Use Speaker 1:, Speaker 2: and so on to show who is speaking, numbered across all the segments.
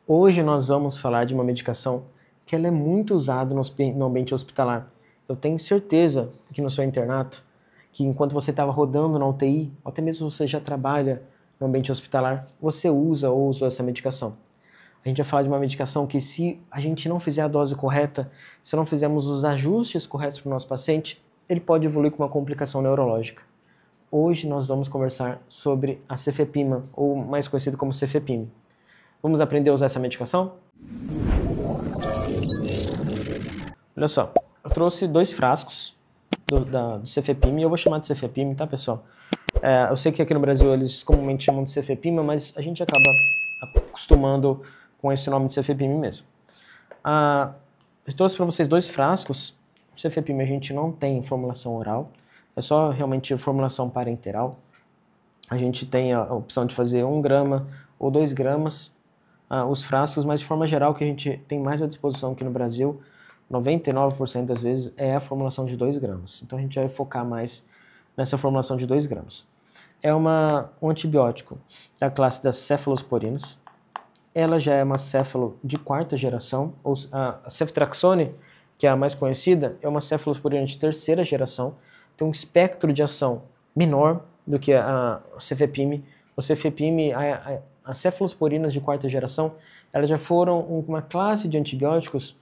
Speaker 1: Hoje nós vamos falar de uma medicação que ela é muito usada no ambiente hospitalar. Eu tenho certeza que no seu internato, que enquanto você estava rodando na UTI, ou até mesmo você já trabalha no ambiente hospitalar, você usa ou usou essa medicação. A gente vai falar de uma medicação que, se a gente não fizer a dose correta, se não fizermos os ajustes corretos para o nosso paciente, ele pode evoluir com uma complicação neurológica. Hoje nós vamos conversar sobre a cefepima, ou mais conhecido como cefepime. Vamos aprender a usar essa medicação? Olha só, eu trouxe 2 frascos do cefepime, e eu vou chamar de cefepime, tá, pessoal? Eu sei que aqui no Brasil eles comumente chamam de cefepima, mas a gente acaba acostumando com esse nome de cefepime mesmo. Eu trouxe para vocês 2 frascos. O cefepime a gente não tem formulação oral, é só realmente formulação parenteral. A gente tem a opção de fazer 1 grama ou 2 gramas os frascos, mas de forma geral o que a gente tem mais à disposição aqui no Brasil, 99% das vezes, é a formulação de 2 gramas. Então a gente vai focar mais nessa formulação de 2 gramas. É um antibiótico da classe das cefalosporinas. Ela já é uma céfalo de 4ª geração, ou a ceftriaxone, que é a mais conhecida, é uma cefalosporina de 3ª geração, tem um espectro de ação menor do que a cefepime. O cefepime, as cefalosporinas de 4ª geração, elas já foram uma classe de antibióticos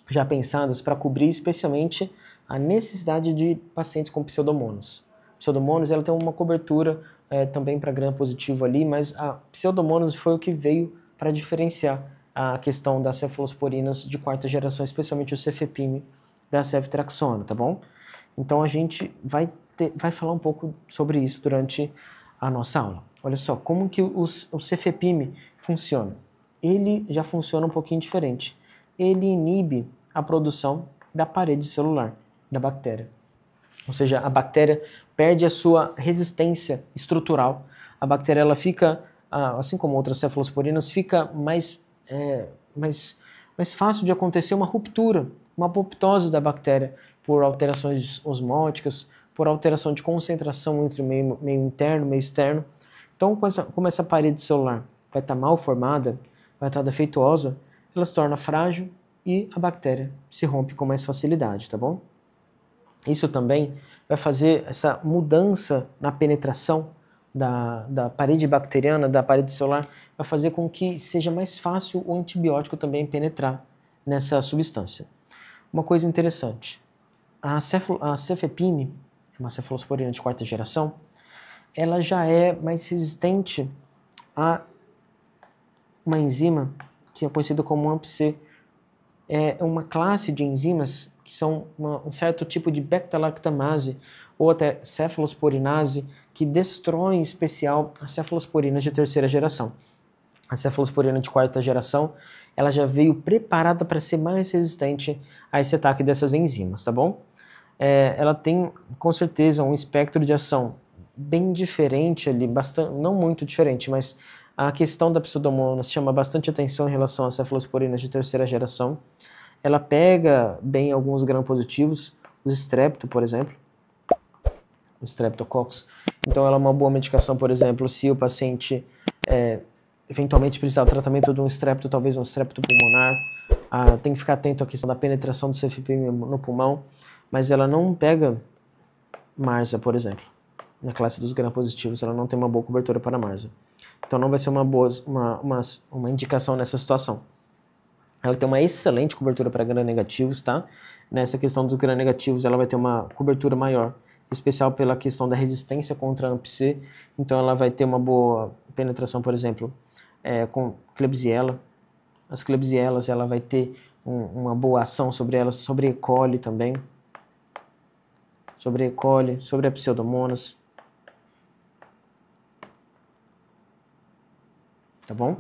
Speaker 1: já pensadas para cobrir especialmente a necessidade de pacientes com pseudomonas. Pseudomonas, ela tem uma cobertura também para gram positivo ali, mas a pseudomonas foi o que veio para diferenciar a questão das cefalosporinas de 4ª geração, especialmente o cefepime da ceftriaxona, tá bom? Então a gente vai falar um pouco sobre isso durante a nossa aula. Olha só, como que o cefepime funciona? Ele já funciona um pouquinho diferente. Ele inibe a produção da parede celular da bactéria. Ou seja, a bactéria perde a sua resistência estrutural. A bactéria, ela fica, assim como outras cefalosporinas, fica mais fácil de acontecer uma ruptura, uma apoptose da bactéria por alterações osmóticas, por alteração de concentração entre meio interno e meio externo. Então, como essa parede celular vai estar mal formada, vai estar defeituosa, ela se torna frágil e a bactéria se rompe com mais facilidade, tá bom? Isso também vai fazer essa mudança na penetração da parede bacteriana, da parede celular, vai fazer com que seja mais fácil o antibiótico também penetrar nessa substância. Uma coisa interessante, a cefepime, uma cefalosporina de 4ª geração, ela já é mais resistente a uma enzima que é conhecida como AMP-C. É uma classe de enzimas que são um certo tipo de beta-lactamase ou até cefalosporinase que destroem em especial as cefalosporinas de 3ª geração. A cefalosporina de 4ª geração, ela já veio preparada para ser mais resistente a esse ataque dessas enzimas, tá bom? Ela tem, com certeza, um espectro de ação bem diferente ali, não muito diferente, mas a questão da pseudomonas chama bastante atenção em relação às cefalosporinas de 3ª geração. Ela pega bem alguns gram-positivos, os strepto, por exemplo, o streptococcus. Então ela é uma boa medicação, por exemplo, se o paciente eventualmente precisar do tratamento de um strepto, talvez um strepto pulmonar. Tem que ficar atento à questão da penetração do cefepime no pulmão, mas ela não pega Marsa, por exemplo. Na classe dos gram-positivos, ela não tem uma boa cobertura para Marsa. Então não vai ser uma indicação nessa situação. Ela tem uma excelente cobertura para gram-negativos, tá? Nessa questão dos gram-negativos, ela vai ter uma cobertura maior, em especial pela questão da resistência contra a AMP-C. Então ela vai ter uma boa penetração, por exemplo, com Klebsiella. As Klebsiellas, ela vai ter uma boa ação sobre elas, sobre E. coli também. Sobre E. coli, sobre a Pseudomonas. Tá bom?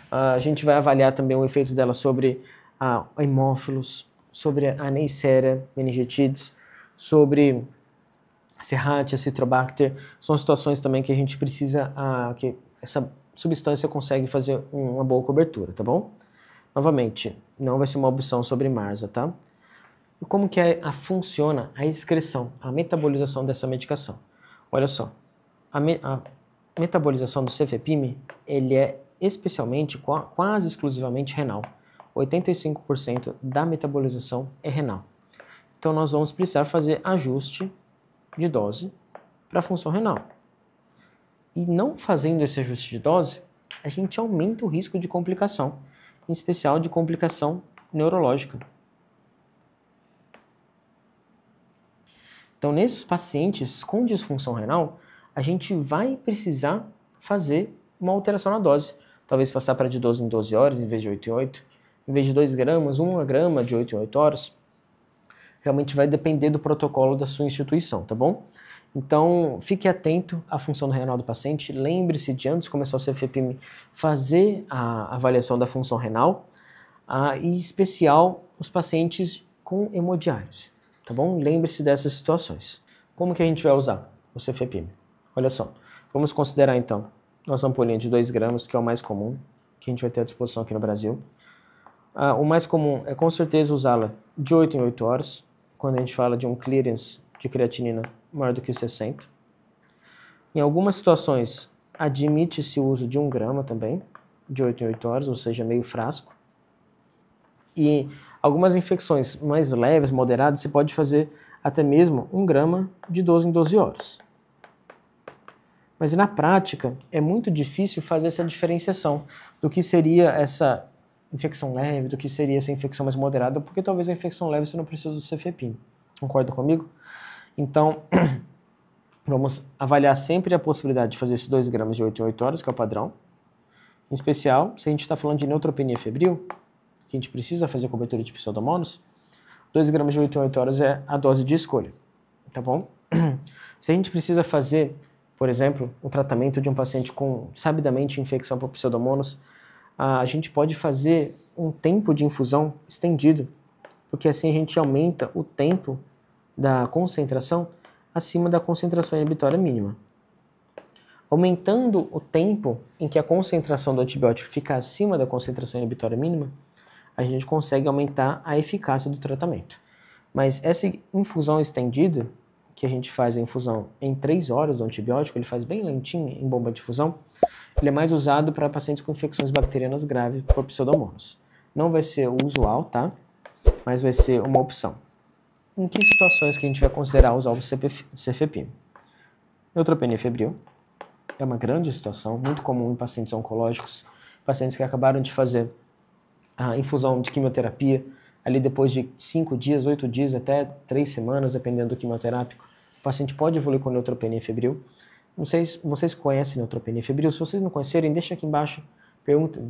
Speaker 1: A gente vai avaliar também o efeito dela sobre a hemófilos, sobre a Neisseria meningitidis, sobre Serratia, Citrobacter. São situações também que a gente precisa que essa substância consegue fazer uma boa cobertura, tá bom? Novamente, não vai ser uma opção sobre Marsa, tá? E como que funciona a excreção, a metabolização dessa medicação? Olha só, a metabolização do cefepime, ele é especialmente, quase exclusivamente renal. 85% da metabolização é renal. Então nós vamos precisar fazer ajuste de dose para a função renal. E não fazendo esse ajuste de dose, a gente aumenta o risco de complicação, em especial de complicação neurológica. Então, nesses pacientes com disfunção renal, a gente vai precisar fazer uma alteração na dose. Talvez passar para de 12 em 12 horas, em vez de 8 em 8. Em vez de 2 gramas, 1 grama de 8 em 8 horas. Realmente vai depender do protocolo da sua instituição, tá bom? Então, fique atento à função renal do paciente. Lembre-se de, antes de começar o CFEPIM, fazer a avaliação da função renal, e em especial os pacientes com hemodiálise, tá bom? Lembre-se dessas situações. Como que a gente vai usar o CFEPIM? Olha só, vamos considerar então nossa ampolinha de 2 gramas, que é o mais comum, que a gente vai ter à disposição aqui no Brasil. O mais comum é com certeza usá-la de 8 em 8 horas, quando a gente fala de um clearance de creatinina maior do que 60. Em algumas situações, admite-se o uso de 1 grama também, de 8 em 8 horas, ou seja, meio frasco. E algumas infecções mais leves, moderadas, você pode fazer até mesmo 1 grama de 12 em 12 horas. Mas na prática, é muito difícil fazer essa diferenciação do que seria essa infecção leve, do que seria essa infecção mais moderada, porque talvez a infecção leve você não precisa do CFEPIM. Concorda comigo? Então, vamos avaliar sempre a possibilidade de fazer esses 2 gramas de 8 em 8 horas, que é o padrão. Em especial, se a gente está falando de neutropenia febril, que a gente precisa fazer cobertura de pseudomonas, 2 gramas de 8 em 8 horas é a dose de escolha, tá bom? Se a gente precisa fazer, por exemplo, o tratamento de um paciente com sabidamente infecção por pseudomonas, a gente pode fazer um tempo de infusão estendido, porque assim a gente aumenta o tempo da concentração acima da concentração inibitória mínima. Aumentando o tempo em que a concentração do antibiótico fica acima da concentração inibitória mínima, a gente consegue aumentar a eficácia do tratamento. Mas essa infusão estendida, que a gente faz a infusão em 3 horas do antibiótico, ele faz bem lentinho em bomba de infusão, ele é mais usado para pacientes com infecções bacterianas graves por pseudomonas. Não vai ser o usual, tá? Mas vai ser uma opção. Em que situações que a gente vai considerar usar o CFEPIM? Neutropenia febril é uma grande situação, muito comum em pacientes oncológicos, pacientes que acabaram de fazer a infusão de quimioterapia, ali depois de 5 dias, 8 dias, até 3 semanas, dependendo do quimioterápico, o paciente pode evoluir com neutropenia febril. Não sei se vocês conhecem neutropenia febril. Se vocês não conhecerem, deixa aqui embaixo,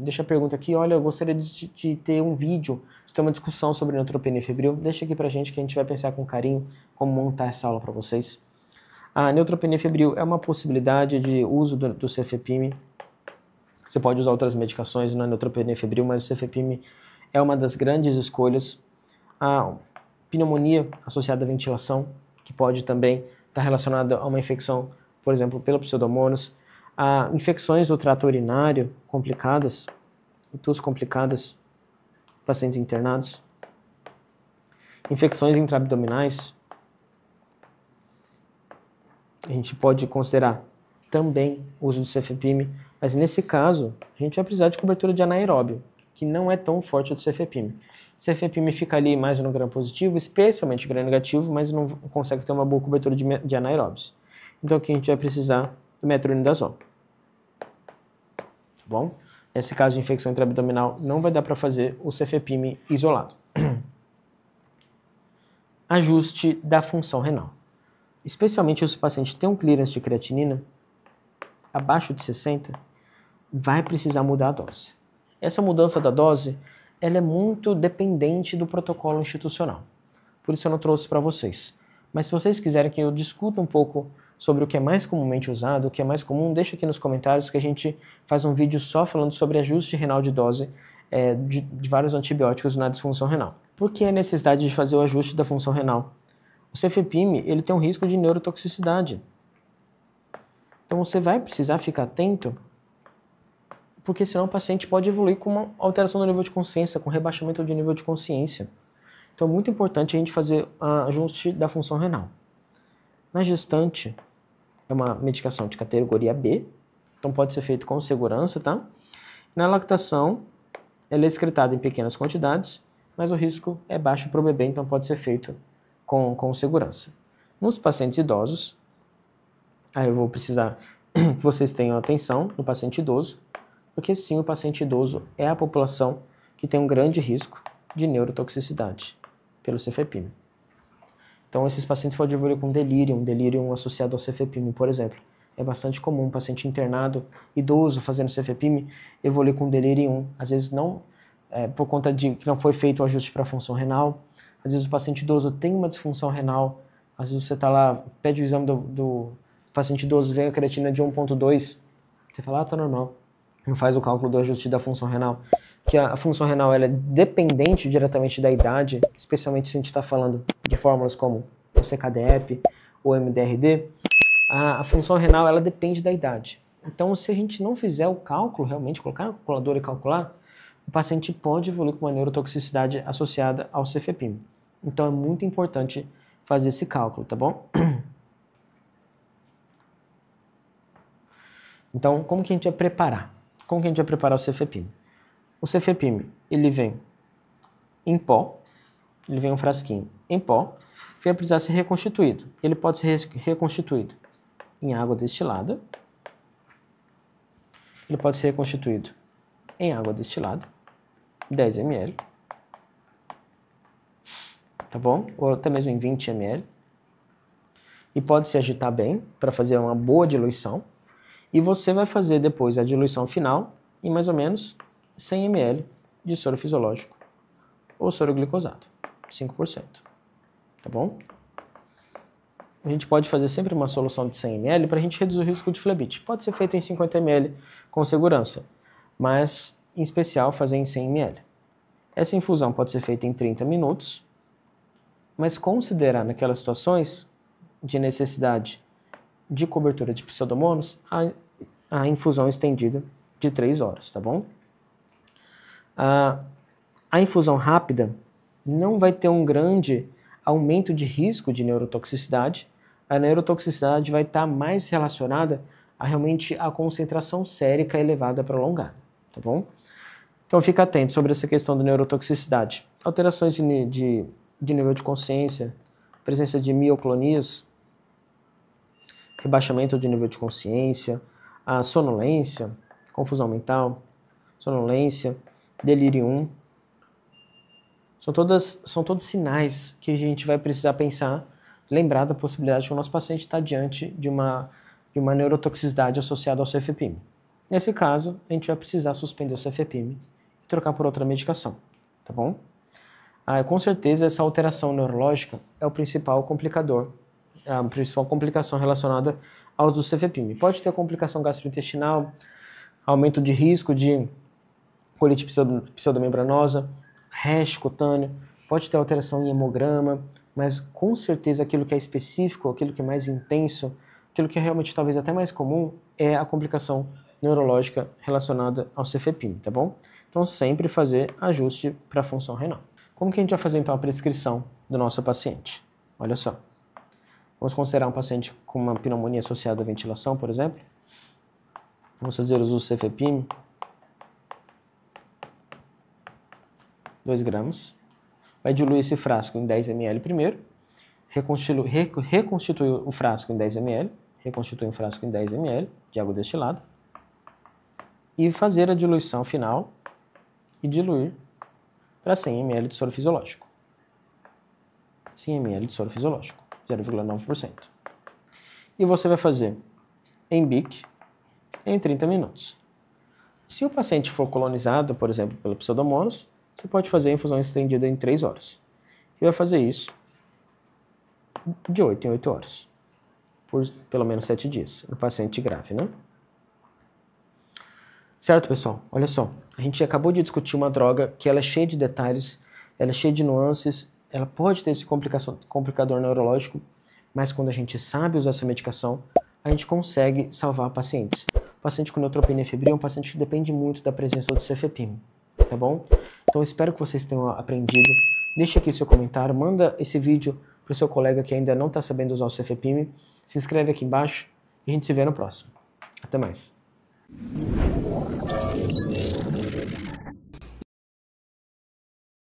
Speaker 1: deixa a pergunta aqui. Olha, eu gostaria de ter um vídeo, de ter uma discussão sobre neutropenia febril. Deixa aqui pra gente que a gente vai pensar com carinho como montar essa aula para vocês. A neutropenia febril é uma possibilidade de uso do CFEPIM. Você pode usar outras medicações na neutropenia febril, mas o CFEPIM é uma das grandes escolhas. A pneumonia associada à ventilação, que pode também estar relacionada a uma infecção, por exemplo, pela pseudomonas. A infecções do trato urinário complicadas, TUS complicadas, pacientes internados. Infecções intraabdominais, a gente pode considerar também o uso do CFEPIM, mas nesse caso, a gente vai precisar de cobertura de anaeróbio, que não é tão forte do CFEPIM. O CFEPIM fica ali mais no gram positivo, especialmente gram negativo, mas não consegue ter uma boa cobertura de anaeróbios. Então aqui a gente vai precisar do metronidazol. Tá bom? Nesse caso de infecção intraabdominal, não vai dar para fazer o CFEPIM isolado. Ajuste da função renal. Especialmente se o paciente tem um clearance de creatinina abaixo de 60, vai precisar mudar a dose. Essa mudança da dose, ela é muito dependente do protocolo institucional. Por isso eu não trouxe para vocês. Mas se vocês quiserem que eu discuta um pouco sobre o que é mais comumente usado, o que é mais comum, deixa aqui nos comentários que a gente faz um vídeo só falando sobre ajuste renal de dose de vários antibióticos na disfunção renal. Por que a necessidade de fazer o ajuste da função renal? O CFEPIM, ele tem um risco de neurotoxicidade. Então você vai precisar ficar atento, porque senão o paciente pode evoluir com uma alteração do nível de consciência, com rebaixamento de nível de consciência. Então é muito importante a gente fazer o ajuste da função renal. Na gestante, é uma medicação de categoria B, então pode ser feito com segurança, tá? Na lactação, ela é excretada em pequenas quantidades, mas o risco é baixo para o bebê, então pode ser feito com segurança. Nos pacientes idosos, aí eu vou precisar que vocês tenham atenção no paciente idoso, porque sim, o paciente idoso é a população que tem um grande risco de neurotoxicidade pelo cefepime. Então, esses pacientes podem evoluir com delírio associado ao cefepime, por exemplo. É bastante comum um paciente internado, idoso, fazendo cefepime, evoluir com delírio, às vezes não por conta de que não foi feito o ajuste para a função renal. Às vezes o paciente idoso tem uma disfunção renal, às vezes você está lá, pede o exame do paciente idoso, vem a creatina de 1,2, você fala, tá normal. Não faz o cálculo do ajuste da função renal, que a função renal ela é dependente diretamente da idade, especialmente se a gente está falando de fórmulas como o CKD-EP ou MDRD, a função renal ela depende da idade. Então, se a gente não fizer o cálculo, realmente, colocar na calculadora e calcular, o paciente pode evoluir com uma neurotoxicidade associada ao cefepime. Então, é muito importante fazer esse cálculo, tá bom? Então, como que a gente vai preparar? Como que a gente vai preparar o cefepime? O cefepime, ele vem em pó, ele vem um frasquinho em pó, que vai precisar ser reconstituído. Ele pode ser reconstituído em água destilada, ele pode ser reconstituído em água destilada, 10 ml, tá bom? Ou até mesmo em 20 ml. E pode se agitar bem para fazer uma boa diluição. E você vai fazer depois a diluição final em mais ou menos 100 ml de soro fisiológico ou soro glicosado, 5%, tá bom? A gente pode fazer sempre uma solução de 100 ml para a gente reduzir o risco de flebite. Pode ser feito em 50 ml com segurança, mas em especial fazer em 100 ml. Essa infusão pode ser feita em 30 minutos, mas considerar naquelas situações de necessidade de cobertura de pseudomonas, a infusão estendida de 3 horas, tá bom? A infusão rápida não vai ter um grande aumento de risco de neurotoxicidade. A neurotoxicidade vai estar mais relacionada a realmente a concentração sérica elevada prolongada, tá bom? Então fica atento sobre essa questão da neurotoxicidade. Alterações de nível de consciência, presença de mioclonias, rebaixamento de nível de consciência, a sonolência, confusão mental, sonolência, delírio. São todos sinais que a gente vai precisar pensar, lembrar da possibilidade que o nosso paciente está diante de uma neurotoxicidade associada ao cefepime. Nesse caso, a gente vai precisar suspender o cefepime e trocar por outra medicação, tá bom? Com certeza, essa alteração neurológica é o principal complicador, a principal complicação relacionada ao uso do cefepime. Pode ter complicação gastrointestinal, aumento de risco de colite pseudomembranosa, rash cutâneo, pode ter alteração em hemograma, mas com certeza aquilo que é específico, aquilo que é mais intenso, aquilo que é realmente talvez até mais comum é a complicação neurológica relacionada ao cefepime, tá bom? Então sempre fazer ajuste para a função renal. Como que a gente vai fazer então a prescrição do nosso paciente? Olha só, vamos considerar um paciente com uma pneumonia associada à ventilação, por exemplo. Vamos fazer o uso do cefepime, 2 gramas. Vai diluir esse frasco em 10 ml primeiro, reconstitui o frasco em 10 ml, reconstitui um frasco em 10 ml de água destilada e fazer a diluição final e diluir para 100 ml de soro fisiológico. 100 ml de soro fisiológico, 0,9%. E você vai fazer em BIC em 30 minutos. Se o paciente for colonizado, por exemplo, pela Pseudomonas, você pode fazer a infusão estendida em 3 horas. E vai fazer isso de 8 em 8 horas, por pelo menos 7 dias, no paciente grave, né? Certo, pessoal? Olha só, a gente acabou de discutir uma droga que ela é cheia de detalhes, ela é cheia de nuances, ela pode ter esse complicador neurológico, mas quando a gente sabe usar essa medicação, a gente consegue salvar pacientes. O paciente com neutropenia febril é um paciente que depende muito da presença do cefepime, tá bom? Então espero que vocês tenham aprendido. Deixe aqui seu comentário, manda esse vídeo para o seu colega que ainda não está sabendo usar o cefepime, se inscreve aqui embaixo e a gente se vê no próximo. Até mais.